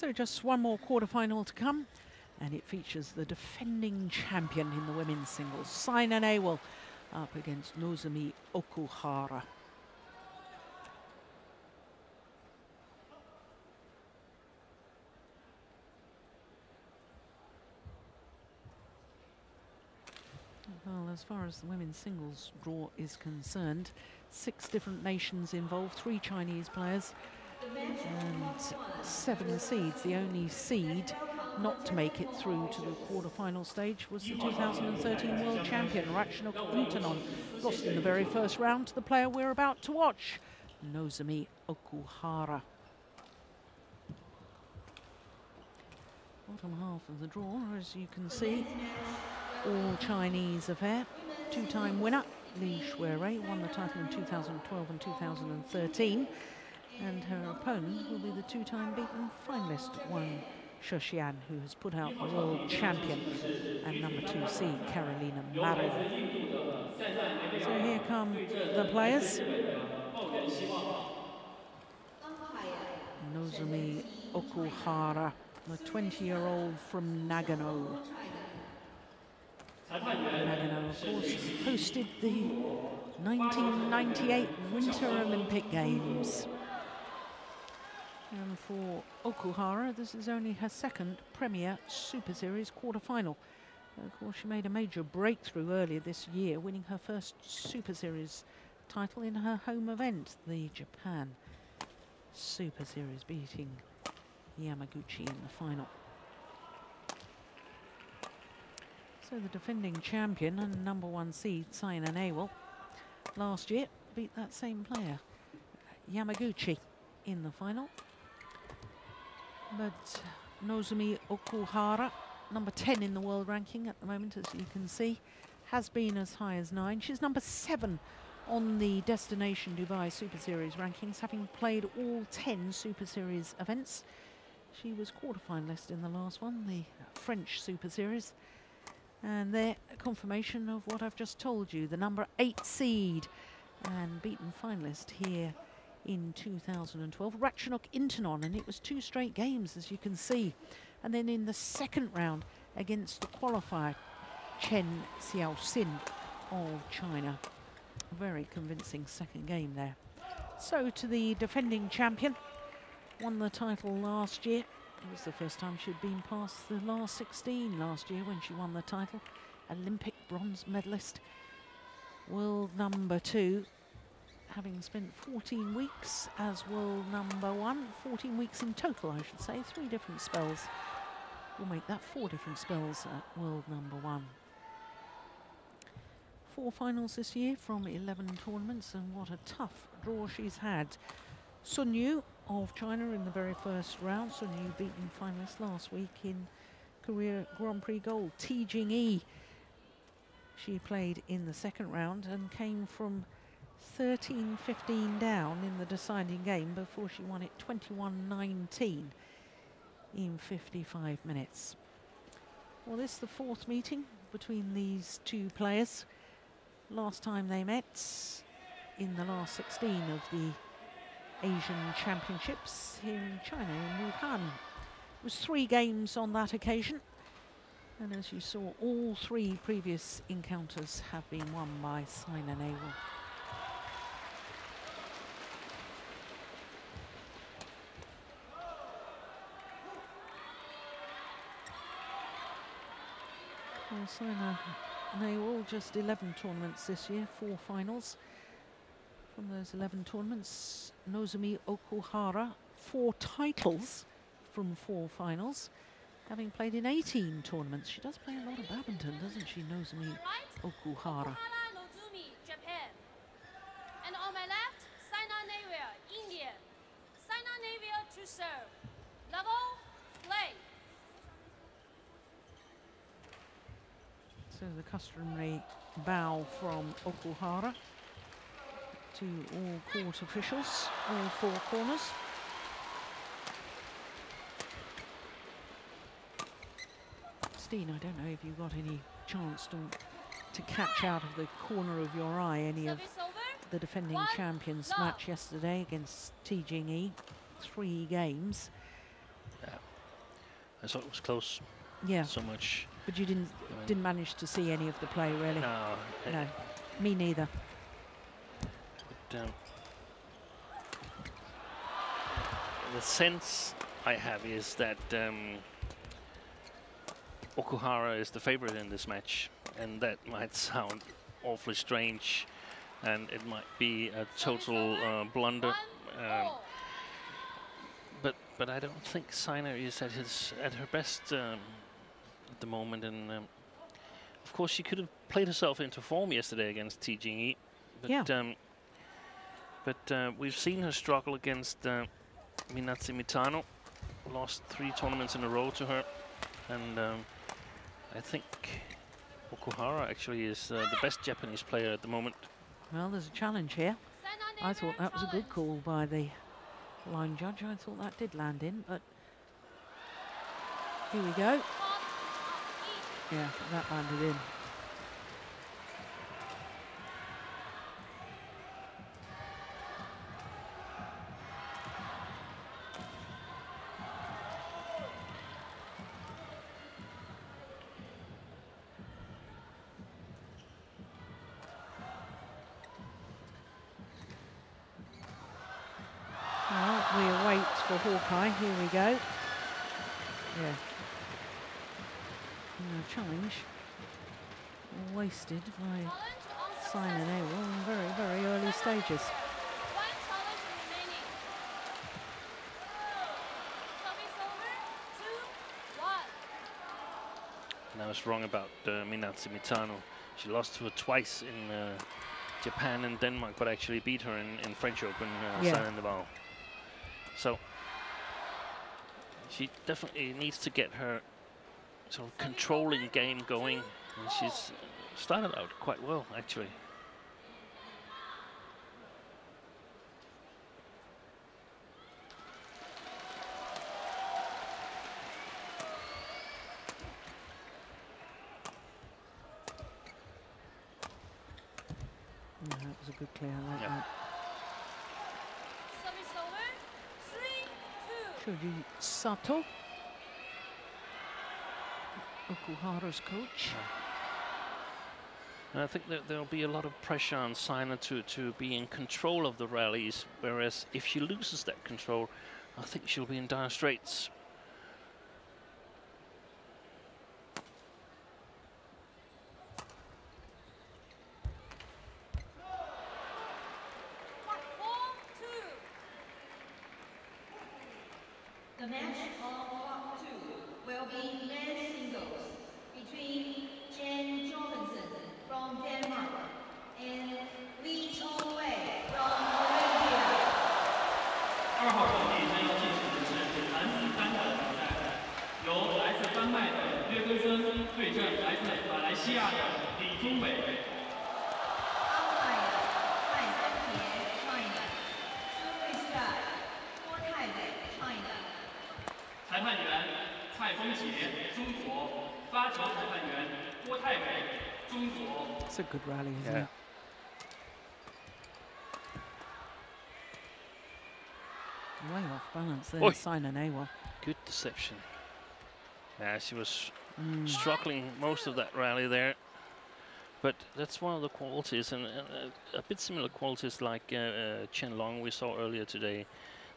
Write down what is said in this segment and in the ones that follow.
So just one more quarter-final to come, and it features the defending champion in the women's singles, Saina Nehwal, up against Nozomi Okuhara. Well, as far as the women's singles draw is concerned, 6 different nations involved, 3 Chinese players and 7 seeds. The only seed not to make it through to the quarter-final stage was the 2013 world champion, Nozomi, lost in the very first round to the player we're about to watch, Nozomi Okuhara. Bottom half of the draw, as you can see, all Chinese affair. 2-time winner Li Shuirui won the title in 2012 and 2013, and her opponent will be the 2-time beaten finalist Wang Shexian, who has put out the world champion and number 2 seed Carolina Marin. So here come the players. Nozomi Okuhara, the 20-year-old from Nagano. Nagano, of course, hosted the 1998 Winter Olympic Games. And for Okuhara, this is only her second Premier Super Series quarter-final. Of course, she made a major breakthrough earlier this year, winning her first Super Series title in her home event, the Japan Super Series, beating Yamaguchi in the final. So the defending champion and number 1 seed, Saina Nehwal, last year beat that same player, Yamaguchi, in the final. But Nozomi Okuhara, number 10 in the world ranking at the moment, as you can see, has been as high as 9. She's number 7 on the Destination Dubai Super Series rankings, having played all 10 Super Series events. She was quarter-finalist in the last one, the French Super Series. And there, a confirmation of what I've just told you, the number 8 seed and beaten finalist here in 2012, Nozomi, and it was 2 straight games, as you can see. And then in the second round against the qualifier, Chen Xiaoxin of China. A very convincing second game there. So to the defending champion, won the title last year. It was the first time she'd been past the last 16 last year when she won the title. Olympic bronze medalist. World number 2, having spent 14 weeks as world number 1. 14 weeks in total, I should say. 3 different spells. We'll make that 4 different spells at world number 1. 4 finals this year from 11 tournaments, and what a tough draw she's had. Sun Yu of China in the very first round. Sun Yu beaten finalist last week in Korea Grand Prix Gold. Ti Jing-yi, she played in the second round and came from 13-15 down in the deciding game before she won it 21-19 in 55 minutes. Well, this is the 4th meeting between these 2 players. Last time they met in the last 16 of the Asian Championships here in China, in Wuhan. It was 3 games on that occasion, and as you saw, all 3 previous encounters have been won by Saina Nehwal. Well, Saina Nehwal, just 11 tournaments this year, 4 finals. From those 11 tournaments, Nozomi Okuhara, 4 titles from 4 finals, having played in 18 tournaments. She does play a lot of badminton, doesn't she, Nozomi Okuhara? Nozomi, Japan. And on my left, Saina Nehwal, India. Saina Nehwal to serve. Level, play. So the customary bow from Okuhara to all court officials, all 4 corners. Steen, I don't know if you got any chance to catch out of the corner of your eye any of the defending champions match yesterday against Ti Jing-yi. 3 games. I thought it was close. Yeah. So much. But you didn't manage to see any of the play, really. No. No. Me neither. But, the sense I have is that Okuhara is the favorite in this match, and that might sound awfully strange, and it might be a total blunder. But I don't think Saina is at her best at the moment, and of course she could have played herself into form yesterday against T Jing-yi, but yeah. But we've seen her struggle against Minatsu Mitano, lost 3 tournaments in a row to her, and I think Okuhara actually is the best Japanese player at the moment. Well, there's a challenge here. I thought that was a good call by the line judge. I thought that did land in, but here we go. Yeah, that landed in. Well, we await for Hawkeye. Here we go. Yeah. Challenge wasted by Saina Nehwal in very, very early stages. And I was wrong about Minatsu Mitano. She lost to her twice in Japan and Denmark, but actually beat her in French Open, Saina Nehwal. So she definitely needs to get her sort of controlling game going, and she's started out quite well, actually. Yeah, that was a good clear, I like that. Shoji Sato, Okuhara's coach. And I think that there'll be a lot of pressure on Saina to be in control of the rallies, whereas if she loses that control, I think she'll be in dire straits. The match of Block 2 will be men's singles between Chen Jorgensen from Denmark and Li Chongwei from Malaysia. 2号场地将要进行的是男子单打比赛，由来自丹麦的约根森对阵来自马来西亚的李宗伟。 裁判员蔡峰杰，中国；发球裁判员郭泰伟，中国。It's a good rally, isn't it? Way off balance there, Saina Nehwal. Good deception. Yeah, she was struggling most of that rally there. But that's one of the qualities, and a bit similar qualities like Chen Long we saw earlier today.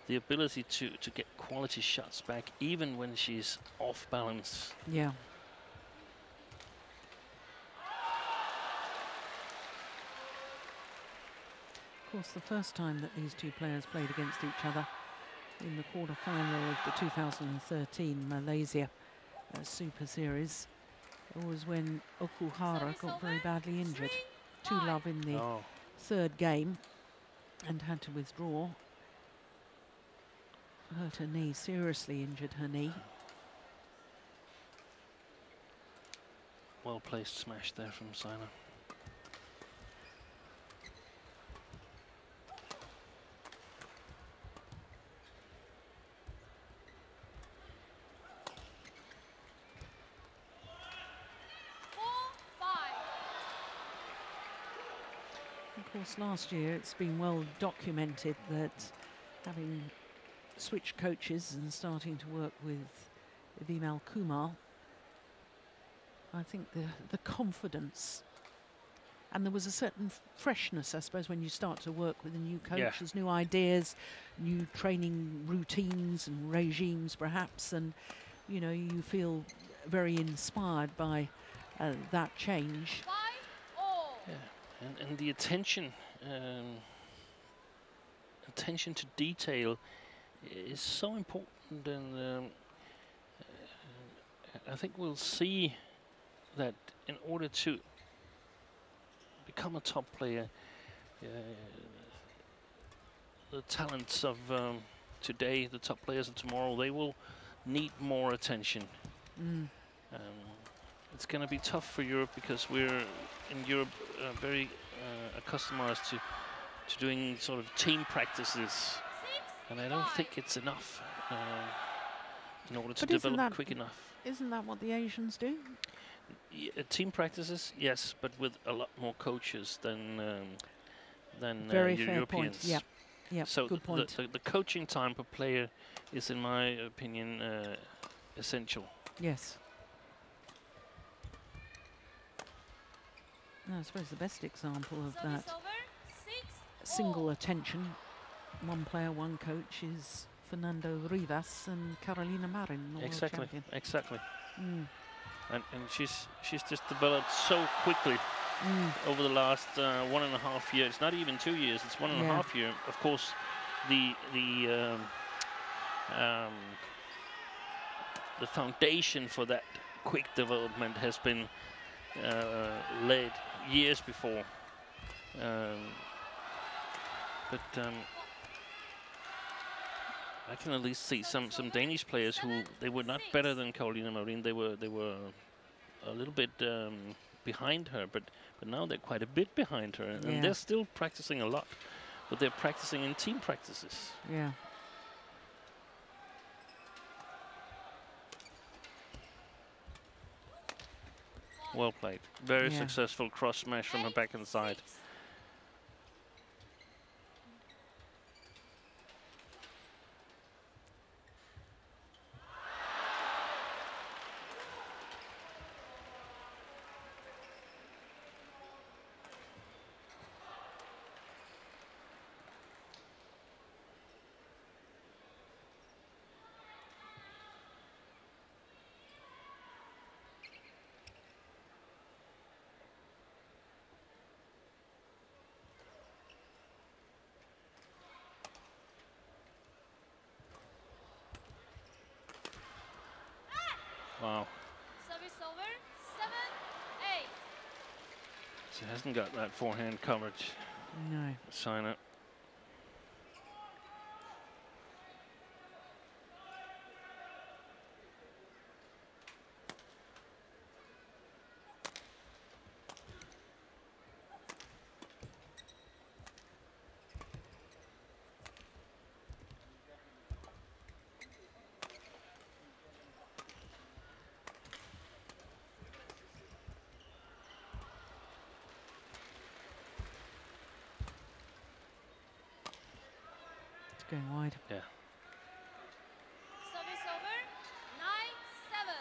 The ability to get quality shots back even when she's off balance. Yeah. Of course, the first time that these two players played against each other in the quarter-final of the 2013 Malaysia Super Series was when Okuhara got very badly injured. 2-love in the third game and had to withdraw. Hurt her knee, seriously injured her knee. Well placed smash there from Saina. Of course, last year it's been well documented that having switched coaches and starting to work with Vimal Kumar. I think the confidence, and there was a certain freshness, I suppose, when you start to work with a new coach. Yeah. There's new ideas, new training routines and regimes, perhaps, and you know, you feel very inspired by that change. 5-all. Yeah, and the attention to detail is so important, and I think we'll see that in order to become a top player, the talents of today, the top players of tomorrow, they will need more attention. It's going to be tough for Europe because we're in Europe very accustomed to doing sort of team practices, and I don't think it's enough in order to develop quick enough. Isn't that what the Asians do? Team practices, yes, but with a lot more coaches than Very fair Europeans. point. Yeah, yeah. So good point. the coaching time per player is, in my opinion, essential. Yes. No, I suppose the best example of that Service over. 6-all. single attention, one player, one coach, is Fernando Rivas and Carolina Marin, the world champion. Exactly. And she's just developed so quickly over the last 1.5 years. Not even 2 years. It's 1.5 years. Of course, the foundation for that quick development has been laid years before. But I can at least see some Danish players who they were not better than Carolina Marin. They were a little bit behind her, but now they're quite a bit behind her, and they're still practicing a lot, but they're practicing in team practices. Yeah. Well played. Very successful cross smash from her backhand side. 6. Wow. Service over. 7-8. She hasn't got that forehand coverage. No. Saina. Going wide. Yeah. Service over. 9-7.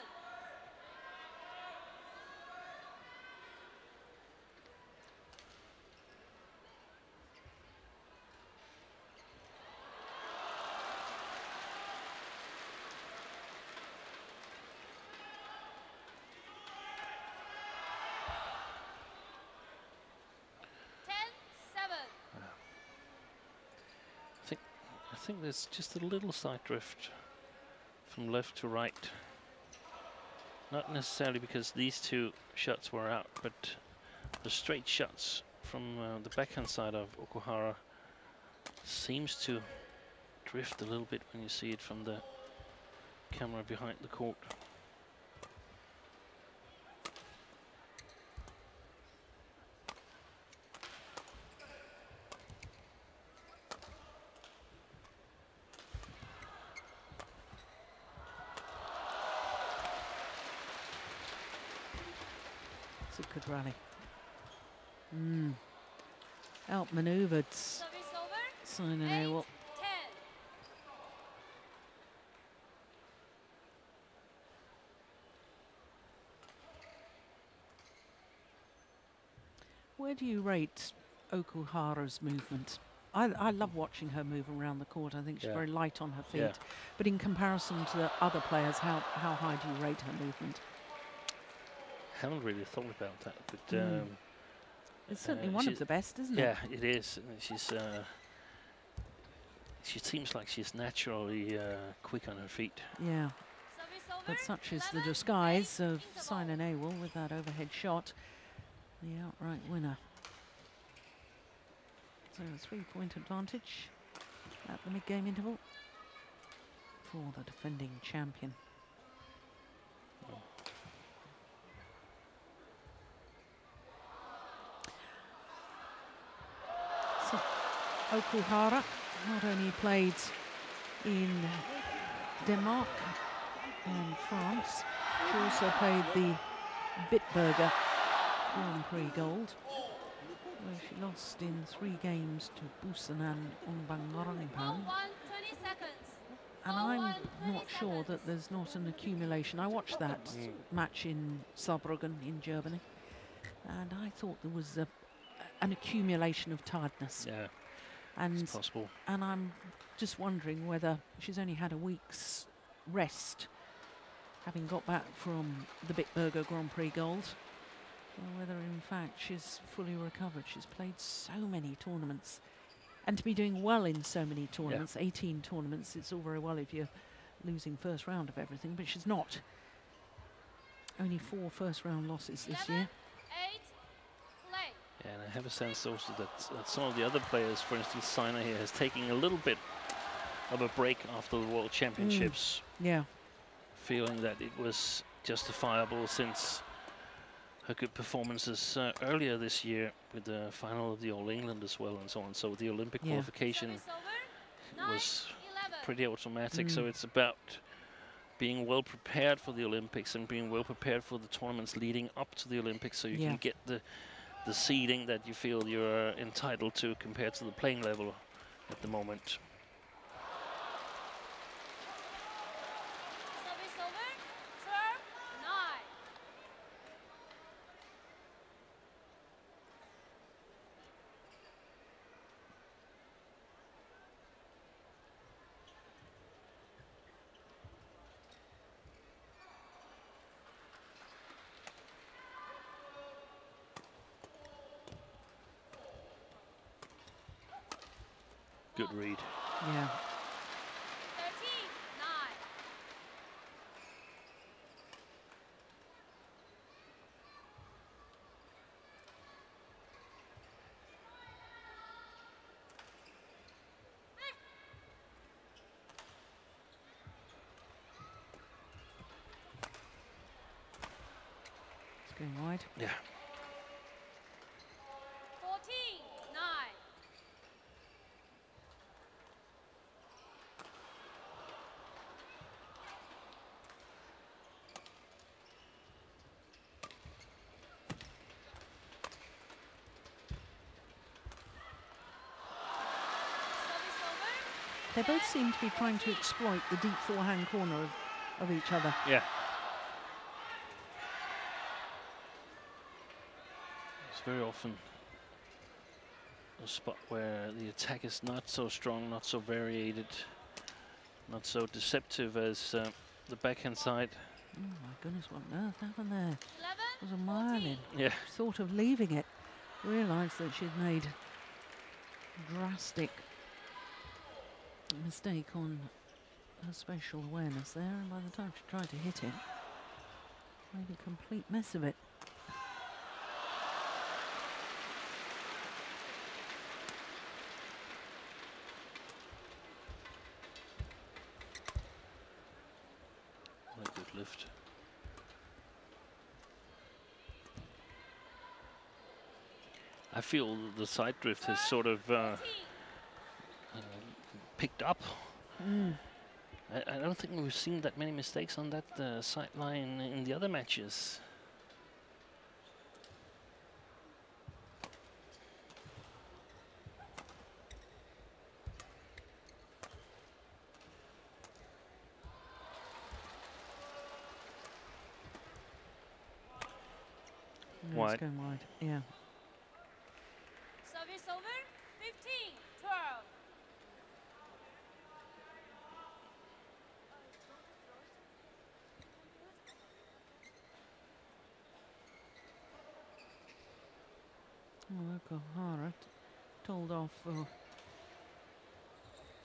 I think there's just a little side drift from left to right. Not necessarily because these two shots were out, but the straight shots from the backhand side of Okuhara seems to drift a little bit when you see it from the camera behind the court. Good rally. Outmaneuvered Service over. Saina Nehwal. 10. Where do you rate Okuhara's movement? I love watching her move around the court. I think she's Yeah. very light on her feet. Yeah. But in comparison to the other players, how high do you rate her movement? Haven't really thought about that, but It's certainly one of she's- the best, isn't it? yeah, it is. She's she seems like she's naturally quick on her feet. Yeah. Service over. But such is the 11, disguise 8, of interval. Saina Nehwal with that overhead shot. The outright winner. So a 3-point advantage at the mid-game interval for the defending champion. So Okuhara not only played in Denmark and France, she also played the Bitburger Grand Prix Gold, where she lost in 3 games to Busanan Ongbangorangpan. 1, 20 seconds. And I'm 1, 20 not sure that seconds. there's not an accumulation. I watched that match in Saarbrücken in Germany, and I thought there was an accumulation of tiredness. Yeah, And it's possible. and I'm just wondering whether she's only had a week's rest, having got back from the Bitburger Grand Prix Gold, or whether in fact she's fully recovered. She's played so many tournaments, and to be doing well in so many tournaments, 18 tournaments, it's all very well if you're losing first round of everything, but she's not. Only 4 first round losses this 11, year. 8, play. Yeah, and I have a sense also that some of the other players, for instance, Saina here, has taken a little bit of a break after the World Championships, Yeah, feeling that it was justifiable since her good performances earlier this year with the final of the All England as well and so on. So the Olympic Yeah. qualification Service over. 9, was 11. pretty automatic. So it's about being well prepared for the Olympics and being well prepared for the tournaments leading up to the Olympics, so you Yeah. can get the seeding that you feel you're entitled to compared to the playing level at the moment. Service over. Serve 9. Good read. yeah. 13, 9. It's going wide. Yeah. 14, 9. Service over. They both seem to be trying to exploit the deep forehand corner of each other. Yeah. It's very often a spot where the attack is not so strong, not so variated, not so deceptive as the backhand side. Oh my goodness, what on earth happened there? 11, It was a mile in. Yeah. Sort of leaving it. Realised that she'd made a drastic mistake on her spatial awareness there, and by the time she tried to hit it, made a complete mess of it. What a good lift. I feel the side drift has sort of 14. picked up. I don't think we've seen that many mistakes on that sideline in the other matches. No, Wide. it's going wide, yeah. over, 15-12. Well, Okuhara told off for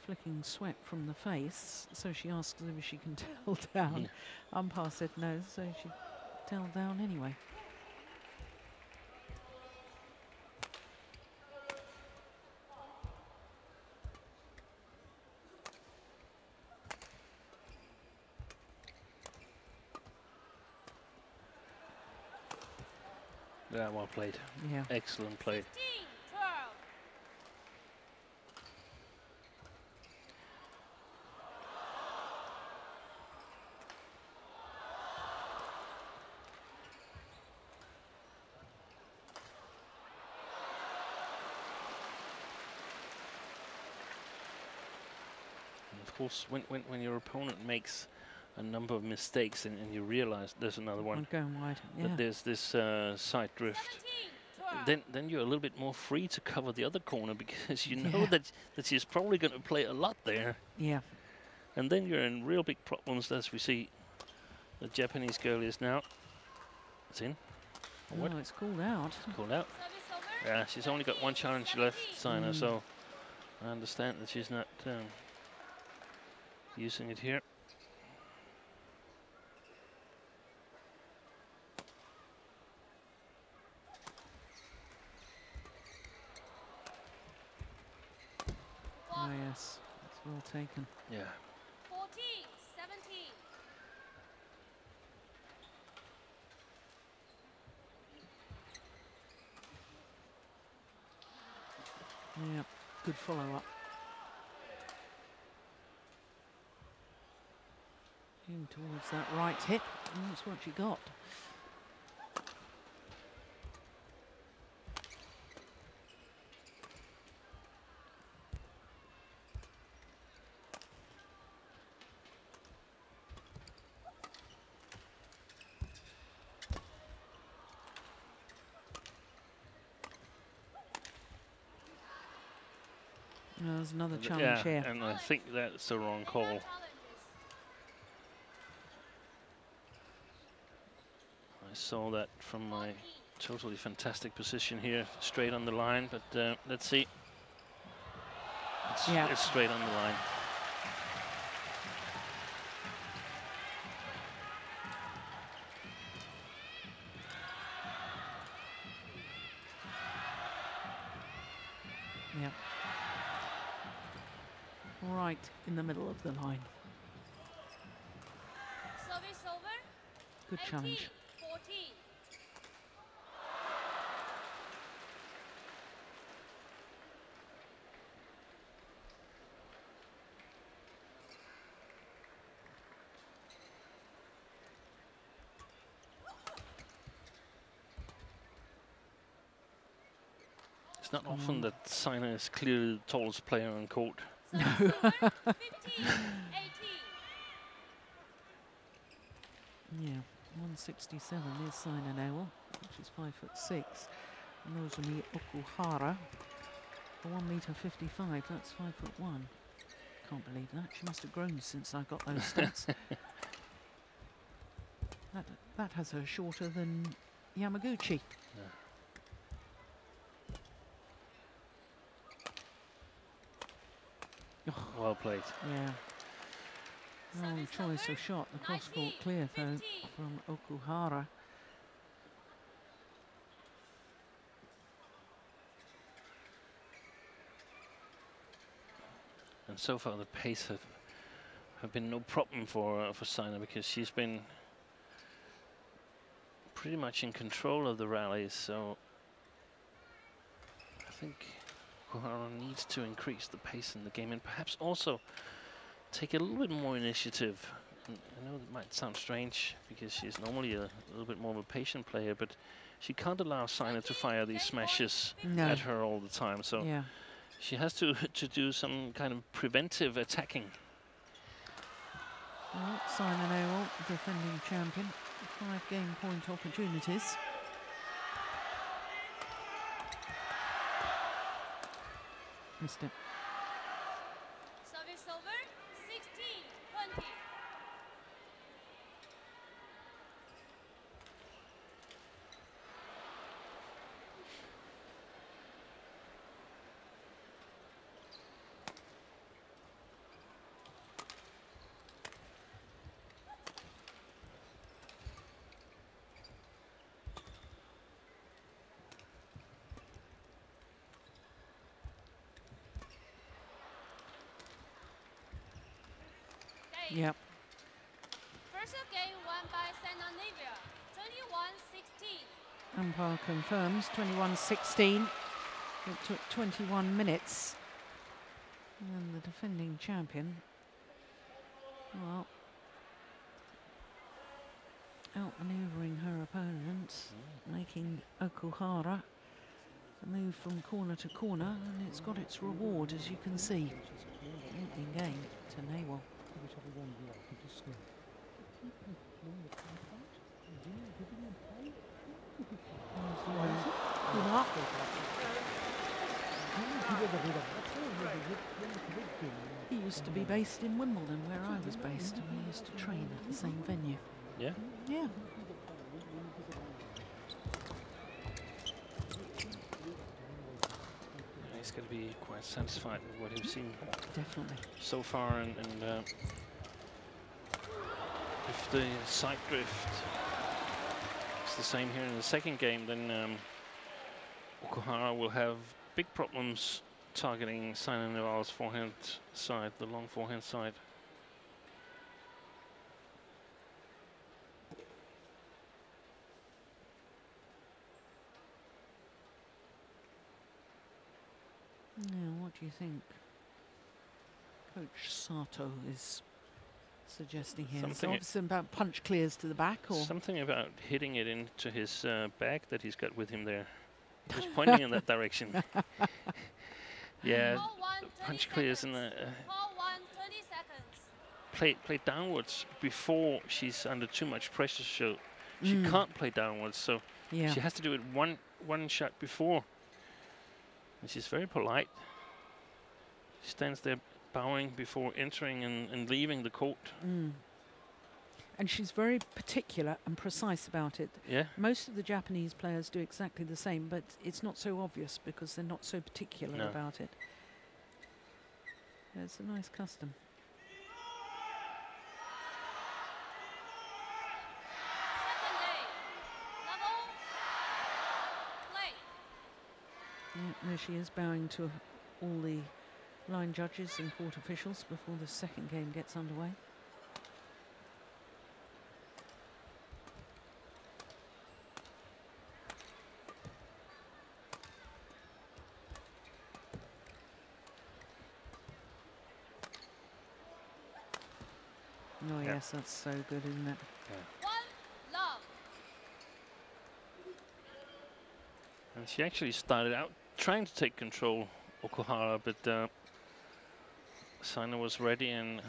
flicking sweat from the face, so she asks if she can tell down. Umpire said no, so she tell down anyway. Yeah, well played. Yeah. Excellent play. 15-12. And of course, when your opponent makes a number of mistakes and you realize there's another one, Going wide. Yeah. that there's this side drift, 17-12. then you're a little bit more free to cover the other corner because you know Yeah. that she's probably going to play a lot there. Yeah. And then you're in real big problems, as we see the Japanese girl is now. It's in. Forward. Oh, it's called out. Called out. Service over, Yeah, she's only got one challenge left, 17. Saina, so I understand that she's not using it here. Oh yes, it's well taken. Yeah. 14-17. Yeah, good follow-up. In towards that right hip, and that's what she got. There's another challenge here. And I think that's the wrong call. Challenges. I saw that from my totally fantastic position here, straight on the line, but let's see. It's straight on the line. Yeah. Right in the middle of the line. Service over, Good challenge. 18-14. It's not often that Saina is clearly the tallest player on court. Service over, 15-18. Yeah, 167 is Saina Nehwal, which is 5'6". Nozomi Okuhara, for 1m55, that's 5'1". Can't believe that. She must have grown since I got those stats. That has her shorter than Yamaguchi. Well played. Yeah. Wrong choice of shot. The cross-court clear, though, from Okuhara. And so far the pace have been no problem for Saina, because she's been pretty much in control of the rallies. So I think Okuhara needs to increase the pace in the game and perhaps also take a little bit more initiative. And I know that might sound strange because she's normally a little bit more of a patient player, but she can't allow Saina to fire these smashes at her all the time. So Yeah. she has to do some kind of preventive attacking. Well, Saina Nehwal, defending champion, 5 game point opportunities. Missed it. Service over, 16-20. Yep. First game won by Saina Nehwal, 21-16. Umpire confirms 21-16. It took 21 minutes. And the defending champion, well, outmaneuvering her opponent, making Okuhara move from corner to corner, and it's got its reward, as you can see. Opening game to Nehwal. He used to be based in Wimbledon, where I was based, and we used to train at the same venue. Yeah. Yeah. He's going to be quite satisfied with what he's seen Definitely. so far, and if the side drift is the same here in the second game, then Okuhara will have big problems targeting Saina Nehwal's forehand side, the long forehand side. Now, what do you think Coach Sato is suggesting here? Something So obviously about punch clears to the back, or something about hitting it into his bag that he's got with him there. He was pointing in that direction. Yeah, Call 1, 20 punch clears and seconds. Call 1, 20 seconds. play downwards before she's under too much pressure, so she can't play downwards. So yeah, she has to do it one shot before. And she's very polite. She stands there bowing before entering and leaving the court. and she's very particular and precise about it. Yeah. Most of the Japanese players do exactly the same, but it's not so obvious because they're not so particular No. about it. It's a nice custom. Second day. Level. Play. Yeah, there she is, bowing to all the line judges and court officials before the second game gets underway. Oh Yeah. yes, that's so good, isn't it? One love. And she actually started out trying to take control, Okuhara, but Saina was ready and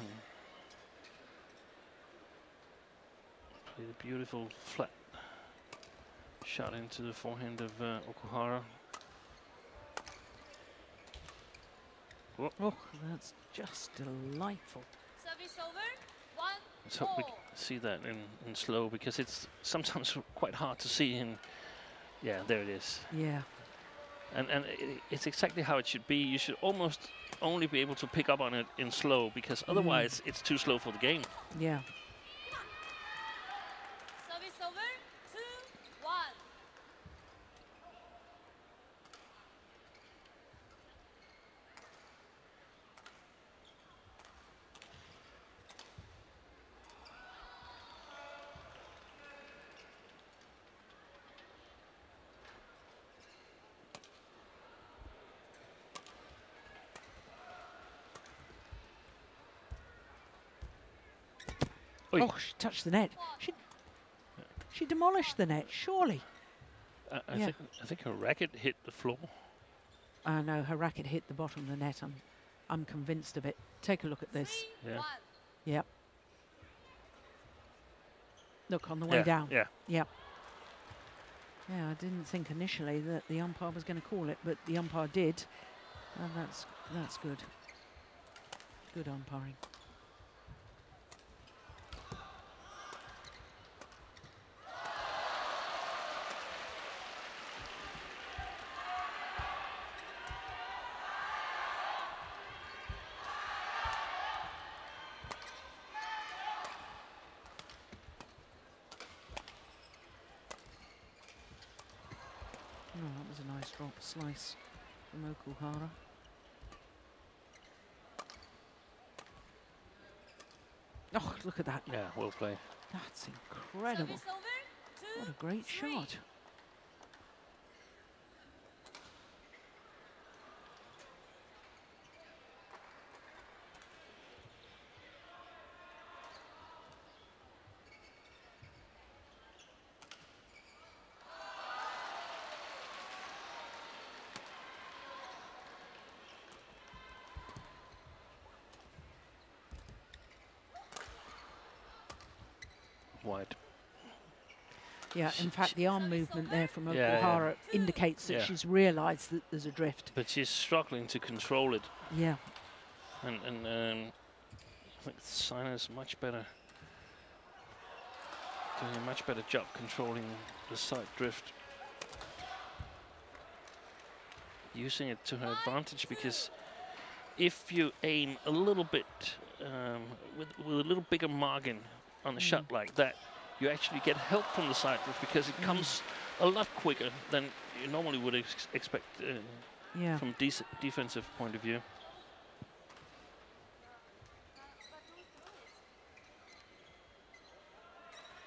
played a beautiful flat shot into the forehand of Okuhara. Oh, that's just delightful. Service over. 1. Let's hope we all. see that in slow, because it's sometimes quite hard to see in. Yeah, there it is. Yeah. And it's exactly how it should be. You should almost only be able to pick up on it in slow, because otherwise it's too slow for the game. Yeah. Service over. 2-1. Oi. Oh, she touched the net. She demolished the net, surely. Yeah. I think her racket hit the floor. No, her racket hit the bottom of the net. I'm convinced of it. Take a look at this. 3-1. Yeah. Yep. Look, on the way down. Yeah. Yep. Yeah, I didn't think initially that the umpire was going to call it, but the umpire did. And that's That's good. Good umpiring. Oh, that was a nice drop slice from Okuhara. Oh, look at that. Yeah, well played. That's incredible. Service over. 2, What a great 3. shot. Wide. Yeah, in fact, the arm movement there from Yeah, Okuhara indicates that Yeah. she's realised that there's a drift. But she's struggling to control it. Yeah. And I think Saina is much better, doing a much better job controlling the side drift, using it to her advantage, because if you aim a little bit with a little bigger margin on a shot like that, you actually get help from the side drift, because it comes a lot quicker than you normally would expect Yeah. from defensive point of view.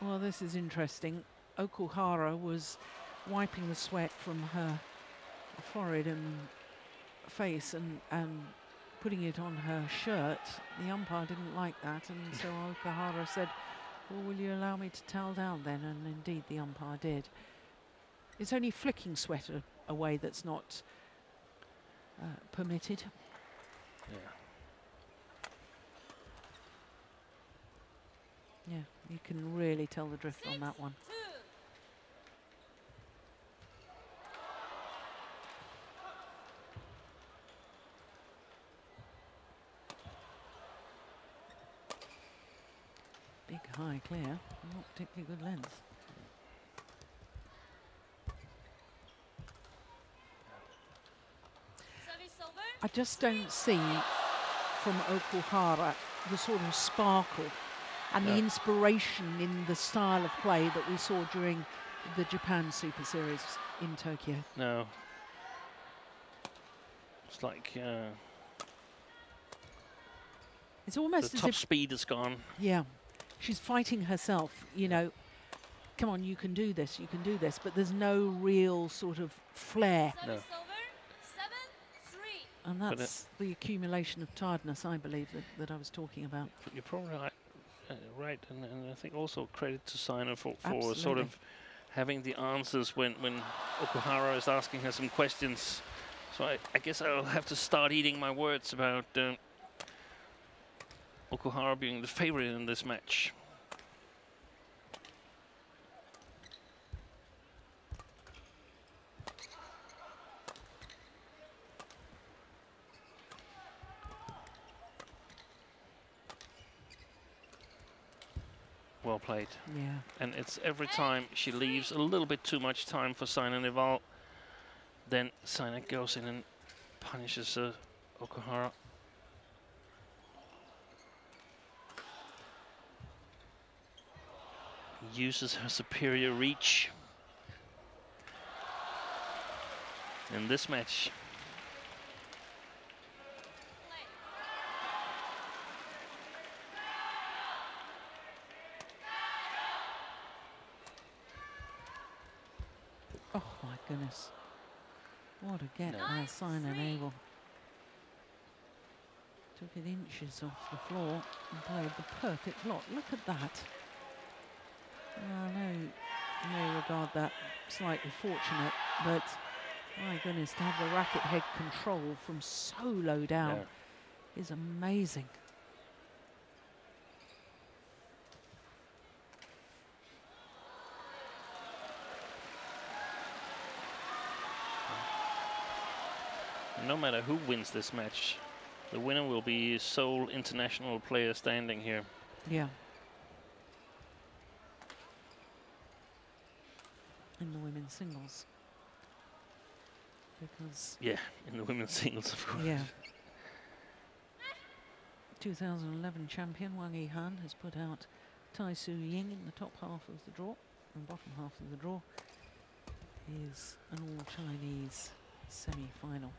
Well, this is interesting. Okuhara was wiping the sweat from her forehead and face and putting it on her shirt. The umpire didn't like that, and so Okuhara said, well, will you allow me to towel down then? And indeed the umpire did. It's only flicking sweat away that's not permitted. Yeah. Yeah, you can really tell the drift on that one. 2. Big high clear, not particularly good length. Service over. I just don't see from Okuhara the sort of sparkle and the No. inspiration in the style of play that we saw during the Japan Super Series in Tokyo. No. It's like It's almost the as top if, speed is gone. yeah, she's fighting herself, you know, come on, you can do this, but there's no real sort of flair. No. Service over. 7-3. And But that's the accumulation of tiredness, I believe, that I was talking about. You're probably right, and I think also credit to Saina for sort Absolutely. of having the answers when Okuhara is asking her some questions. So I guess I'll have to start eating my words about Okuhara being the favorite in this match. Well played. Yeah. And it's every time she leaves a little bit too much time for Saina Nehwal, then Saina goes in and punishes Okuhara. Uses her superior reach in this match. Play. Oh my goodness. What a get No. by Saina 9-3. Nehwal. Took it inches off the floor and played the perfect block. Look at that. I may regard that slightly fortunate, but my goodness, to have the racket head control from so low down is amazing. no matter who wins this match, the winner will be sole international player standing here. Yeah. In the women's singles. Because... Yeah, in the women's singles, of course. Yeah. 2011 champion Wang Yihan has put out Tai Su Ying in the top half of the draw, and bottom half of the draw is an all-Chinese semi-final.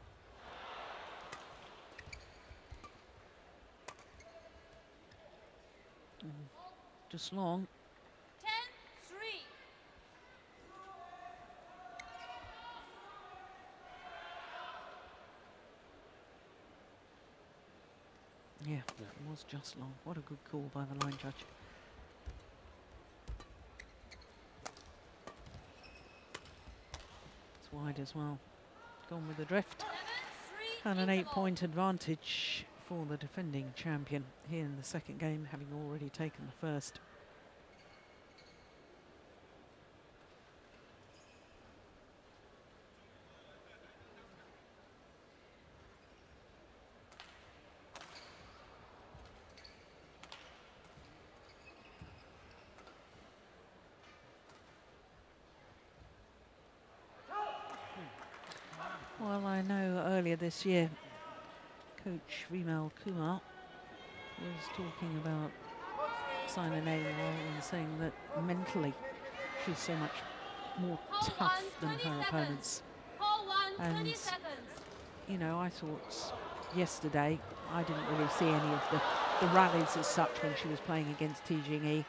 Just long. 10-3. Yeah, it was just long. What a good call by the line judge. It's wide as well. Gone with the drift. 11-3 And an interval. 8-point advantage for the defending champion here in the second game, having already taken the first. Well, I know earlier this year, Coach Vimal Kumar was talking about Saina Nehwal and saying that mentally she's so much more Hold tough one, than 20 her seconds. opponents. Hold one, 20 And, seconds. You know, I thought yesterday I didn't really see any of the rallies as such when she was playing against Ti Jingyi.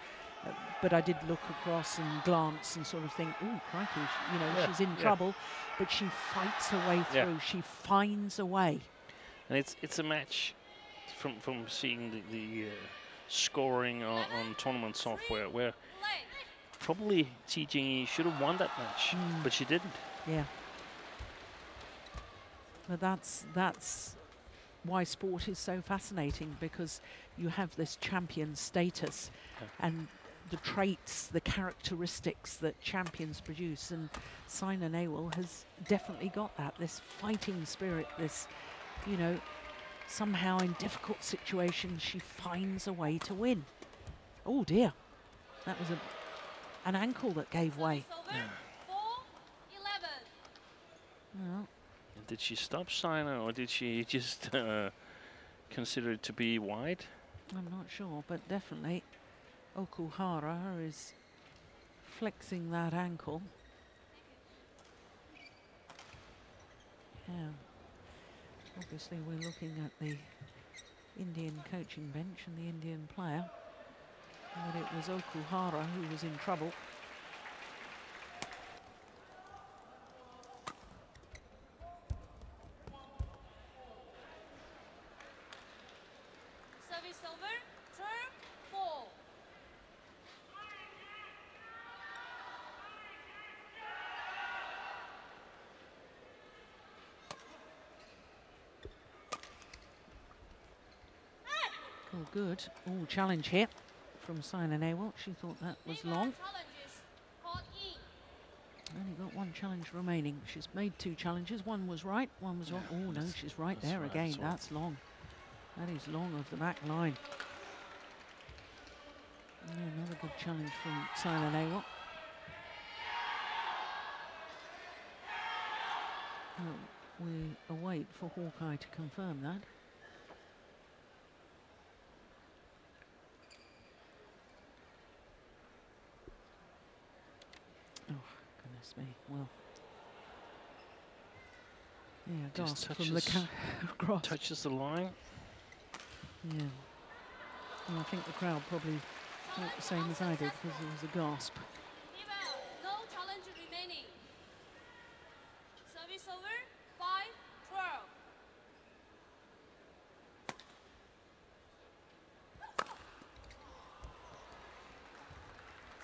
But I did look across and glance and sort of think, oh, crikey, you know, Yeah, she's in trouble. But she fights her way Yeah. through. She finds a way. And it's a match from seeing the scoring on tournament software where Play. probably Ti Jingyi should have won that match, but she didn't. Yeah. But that's why sport is so fascinating, because you have this champion status and the traits, the characteristics that champions produce, and Saina Nehwal has definitely got that, this fighting spirit, this, you know, somehow in difficult situations she finds a way to win. Oh dear, that was an ankle that gave way. Service over. 4-11. Well, Did she stop Saina, or did she just consider it to be wide? I'm not sure, but definitely Okuhara is flexing that ankle. Yeah. Obviously we're looking at the Indian coaching bench and the Indian player. But it was Okuhara who was in trouble. Service over. Turn 4. Oh, good. Oh, challenge here from Saina Nehwal. She thought that was Legal long. Challenges. Called in. Only got one challenge remaining. She's made 2 challenges. One was right, one was wrong. Oh no, she's right that's there right, again. that's right. That's long. That is long of the back line. Another good challenge from Saina Nehwal. We await for Hawkeye to confirm that. Oh, goodness me. Well, yeah, Just gasp from the grasp. touches the line. Yeah. Well, I think the crowd probably thought the same as I did, because there was a gasp. Level. No challenge remaining. Service over. 5-12.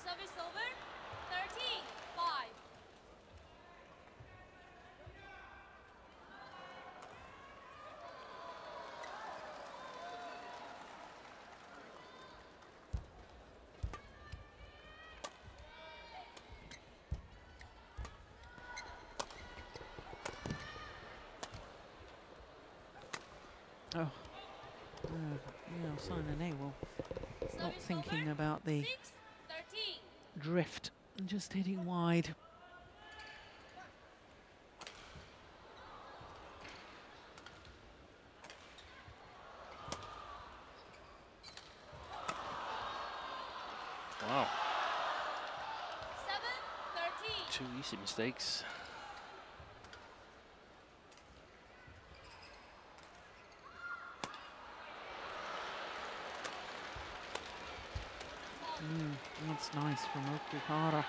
Service over. 13-5. Oh, yeah, Saina Nehwal not Service thinking over. about the 6-13. drift and just hitting wide. Wow, 7-13. 2 easy mistakes. That's nice from Okuhara. 8-13.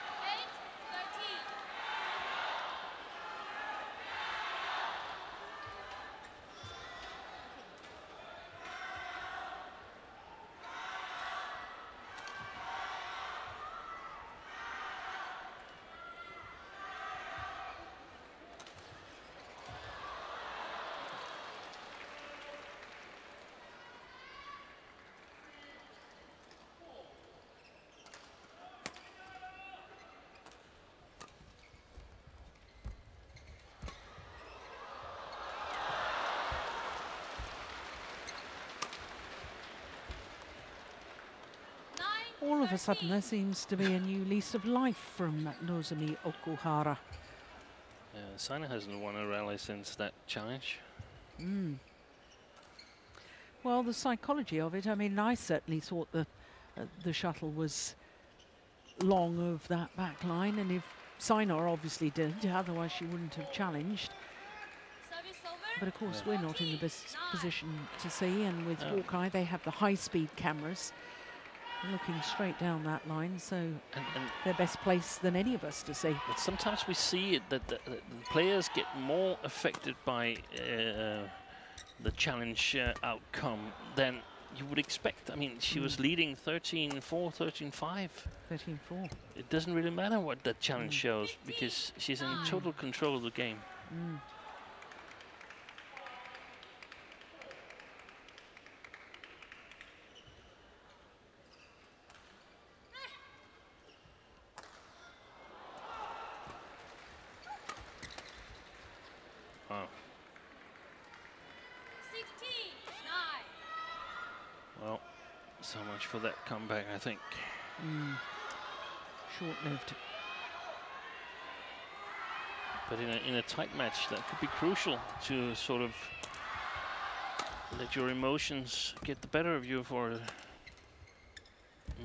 All of a sudden, there seems to be a new lease of life from Nozomi Okuhara. Saina hasn't won a rally since that challenge. Well, the psychology of it, I mean, I certainly thought the shuttle was long of that back line, and if Saina obviously did, otherwise she wouldn't have challenged. Service over. But of course, we're not in the best position to see, and with Hawkeye, they have the high-speed cameras looking straight down that line, so And they're best placed than any of us to see. but sometimes we see it that the players get more affected by the challenge outcome than you would expect. I mean, she was leading 13-4, 13-5. 13-4. It doesn't really matter what that challenge shows because she's in total control of the game. Wow. 16-9. Well, so much for that comeback, I think. Short-lived. But in a tight match, that could be crucial to sort of let your emotions get the better of you for a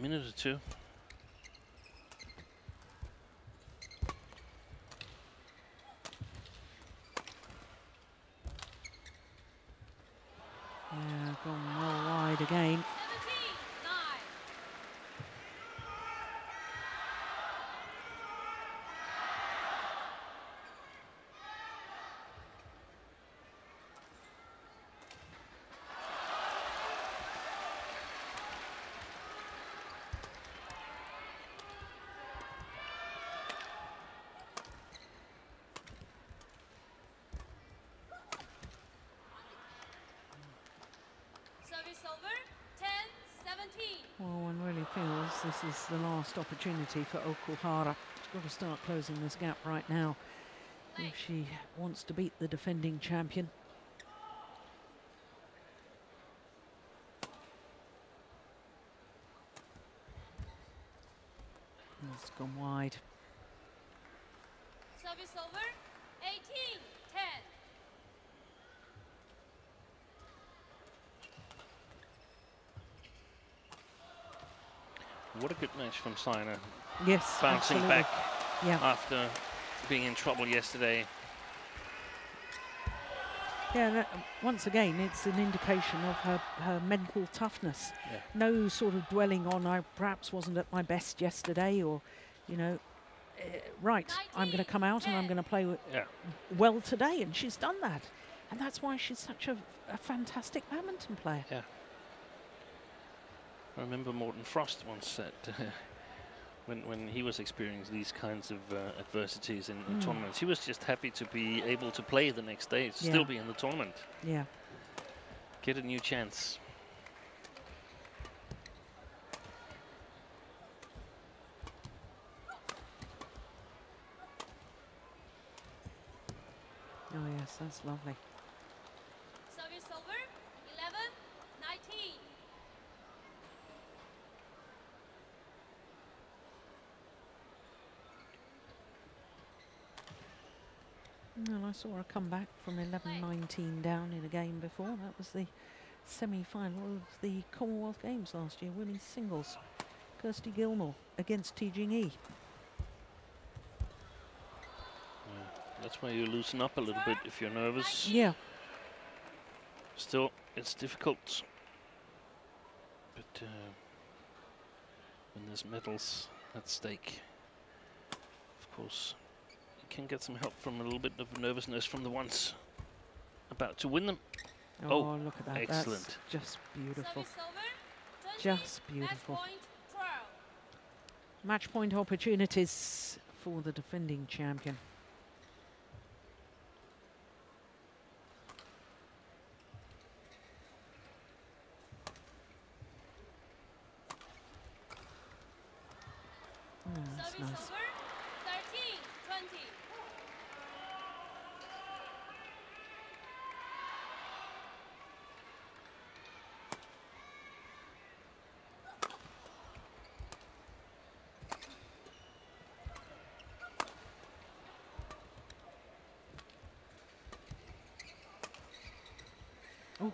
minute or two. Yeah, gone well wide again. 17-9. Service over. 10-17. Well, one really feels this is the last opportunity for Okuhara. She's got to start closing this gap right now if she wants to beat the defending champion. It's gone wide. Service over. 18-10. What a good match from Saina. Yes, Bouncing absolutely. back Yeah, after being in trouble yesterday. yeah. Once again, it's an indication of her mental toughness. Yeah. No sort of dwelling on I perhaps wasn't at my best yesterday, or, you know, right, I'm going to come out and I'm going to play Yeah. well today, and she's done that, and that's why she's such a fantastic badminton player. Yeah. I remember Morten Frost once said when he was experiencing these kinds of adversities in tournaments, he was just happy to be able to play the next day, to still be in the tournament, Yeah. get a new chance. Oh yes, that's lovely. Service over. Well, I saw her come back from 11-19 down in a game before. That was the semi-final of the Commonwealth Games last year, women's singles. Kirsty Gilmore against Ti Jing-yi. That's why you loosen up a little bit if you're nervous. Yeah. Still, it's difficult. But when there's medals at stake, of course, you can get some help from a little bit of nervousness from the ones about to win them. Oh, look at that. Excellent. That's just beautiful. Service over, 20, Just beautiful. Match point, 12. Match point opportunities for the defending champion. Oh, that's Service nice. over, 13, 20. Oh,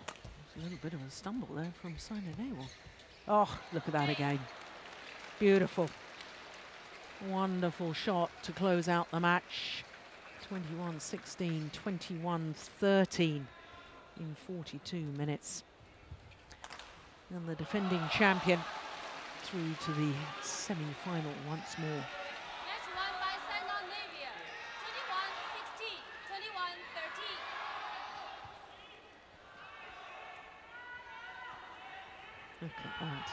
there's a little bit of a stumble there from Saina Nehwal. Oh, look at that again. Beautiful. Wonderful shot to close out the match. 21-16, 21-13 in 42 minutes. And the defending champion through to the semi-final once more. Match won by Saina Nehwal, 21-16, 21-13. Look at that.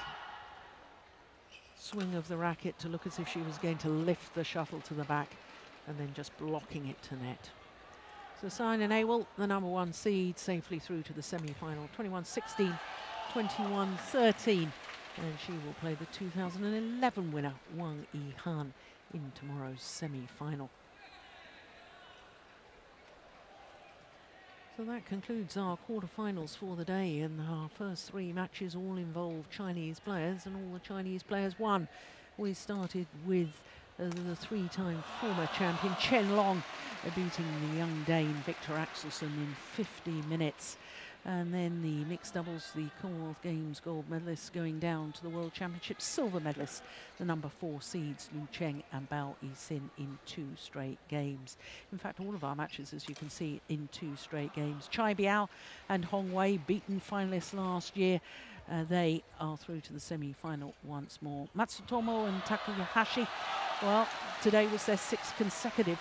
Swing of the racket to look as if she was going to lift the shuttle to the back and then just blocking it to net. So Saina Nehwal, the #1 seed, safely through to the semi-final. 21-16, 21-13. And she will play the 2011 winner, Wang Yihan, in tomorrow's semi-final. So that concludes our quarterfinals for the day, and our first 3 matches all involve Chinese players, and all the Chinese players won. We started with the 3-time former champion Chen Long beating the young Dane Victor Axelsen in 50 minutes. And then the mixed doubles, the Commonwealth Games gold medalists going down to the World Championship silver medalists, the #4 seeds Liu Cheng and Bao Yixin in 2 straight games. In fact, all of our matches, as you can see, in 2 straight games. Chai Biao and Hong Wei, beaten finalists last year. They are through to the semi-final once more. Matsutomo and Takahashi, well, today was their 6th consecutive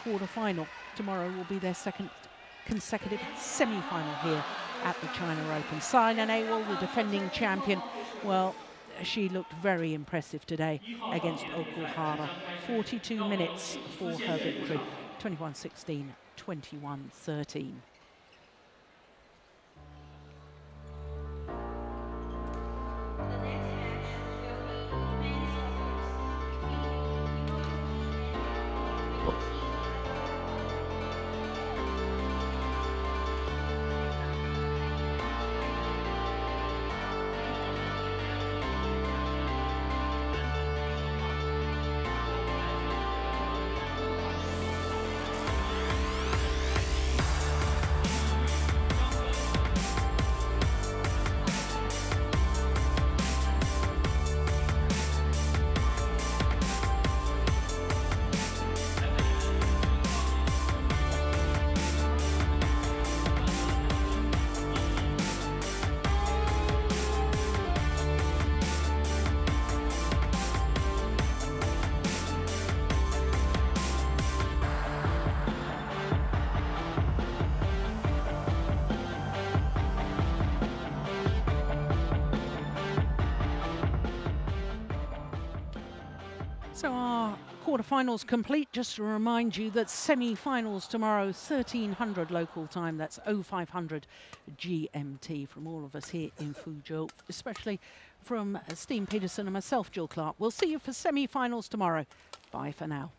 quarter-final. Tomorrow will be their 2nd consecutive semi-final here at the China Open. Saina Nehwal, the defending champion, well, she looked very impressive today against Okuhara. 42 minutes for her victory, 21-16, 21-13. So our quarterfinals complete. Just to remind you that semi-finals tomorrow, 1300 local time. That's 0500 GMT. From all of us here in Fuzhou, especially from Steen Peterson and myself, Jill Clark. We'll see you for semi-finals tomorrow. Bye for now.